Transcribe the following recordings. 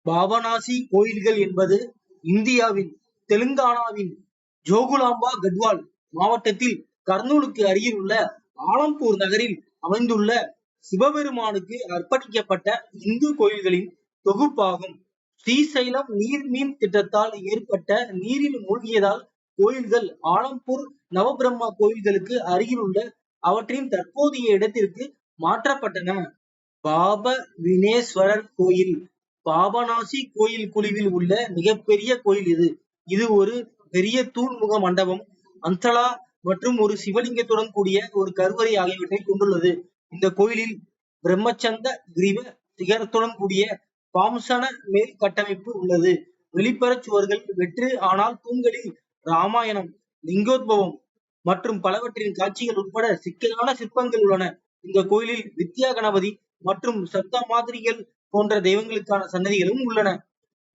பாபநாசி கோயில்கள் என்பது இந்தியாவின் தெலுங்கானாவின் ஜோகுலாம்பா கட்வால் மாவட்டத்தில் கர்னூலுக்கு அருகில் உள்ள ஆலம்பூர் நகரில் அமைந்துள்ள சிவபெருமானுக்கு அர்ப்பணிக்கப்பட்ட இந்து கோயில்களின் தொகுப்பாகும். ஸ்ரீசைலம் நீர்மீன் திட்டத்தால் ஏற்பட்ட நீரில் மூழ்கியதால் கோயில்கள் ஆலம்பூர் நவபிரம்மா கோயில்களுக்கு அருகிலுள்ள அவற்றின் தற்போதைய இடத்திற்கு மாற்றப்பட்டன. பாப வினேஸ்வரர் கோயில் பாபநாசி கோயில் குழுவில் உள்ள மிகப்பெரிய கோயில் இது. இது ஒரு பெரிய தூண்முக மண்டபம், அந்தலா மற்றும் ஒரு சிவலிங்கத்துடன் கூடிய ஒரு கருவறை ஆகியவற்றை கொண்டுள்ளது. இந்த கோயிலில் பிரம்மச்சந்த கிரீவ சிகரத்துடன் கூடிய பாம்சன மேல் கட்டமைப்பு உள்ளது. வெளிப்புற சுவர்கள் வெற்று, ஆனால் தூண்களில் ராமாயணம், லிங்கோத்பவம் மற்றும் பலவற்றின் காட்சிகள் உட்பட சிக்கலான சிற்பங்கள் உள்ளன. இந்த கோயிலில் வித்யா கணபதி மற்றும் சப்த மாதிரிகள் போன்ற தெய்வங்களுக்கான சன்னதிகளும் உள்ளன.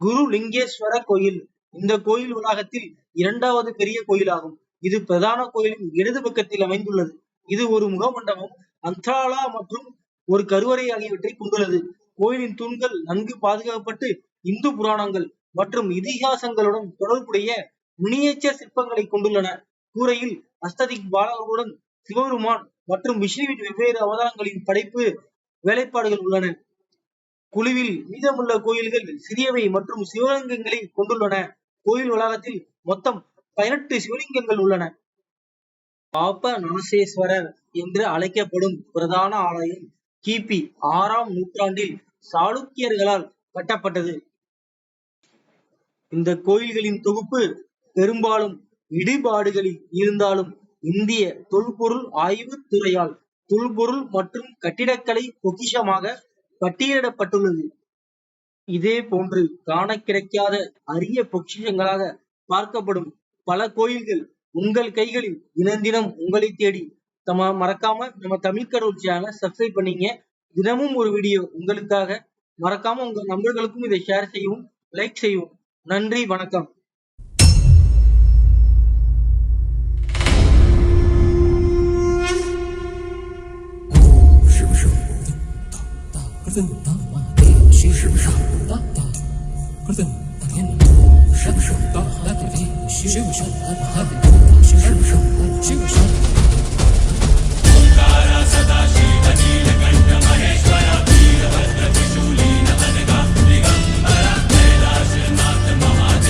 குரு லிங்கேஸ்வர கோயில் இந்த கோயில் வளாகத்தில் இரண்டாவது பெரிய கோயிலாகும். இது பிரதான கோயிலின் இடது பக்கத்தில் அமைந்துள்ளது. இது ஒரு முகமண்டபம், அந்தாலா மற்றும் ஒரு கருவறை ஆகியவற்றை கொண்டுள்ளது. கோயிலின் தூண்கள் நன்கு பாதுகாக்கப்பட்டு இந்து புராணங்கள் மற்றும் இதிகாசங்களுடன் தொடர்புடைய மினியேச்சர் சிற்பங்களை கொண்டுள்ளன. கூரையில் அஸ்ததிக் பாலகர்களுடன் சிவபெருமான் மற்றும் விஷ்ணுவின் வெவ்வேறு அவதாரங்களின் படைப்பு வேலைப்பாடுகள் உள்ளன. குழுவில் மீதமுள்ள கோயில்கள் சிறியவை மற்றும் சிவலிங்கங்களை கொண்டுள்ளன. கோயில் வளாகத்தில் மொத்தம் 18 சிவலிங்கங்கள் உள்ளன. பாபநாசேஸ்வரர் என்று அழைக்கப்படும் பிரதான ஆலயம் கிபி 6ஆம் நூற்றாண்டில் சாளுக்கியர்களால் கட்டப்பட்டது. இந்த கோயில்களின் தொகுப்பு பெரும்பாலும் இடிபாடுகளில் இருந்தாலும் இந்திய தொல்பொருள் ஆய்வுத் துறையால் தொல்பொருள் மற்றும் கட்டிடக்கலை பொக்கிஷமாக பட்டியலிடப்பட்டுள்ளது. இதே போன்று காண கிடைக்காத அரிய பொக்கிஷங்களாக பார்க்கப்படும் பல கோயில்கள் உங்கள் கைகளில் தினம் தினம் உங்களை தேடி. மறக்காம நம்ம தமிழ் கடவுள் சேனலை சப்ஸ்கிரைப் பண்ணீங்க. தினமும் ஒரு வீடியோ உங்களுக்காக. மறக்காம உங்க நண்பர்களுக்கும் இதை ஷேர் செய்யவும், லைக் செய்யவும். நன்றி, வணக்கம்.是不是？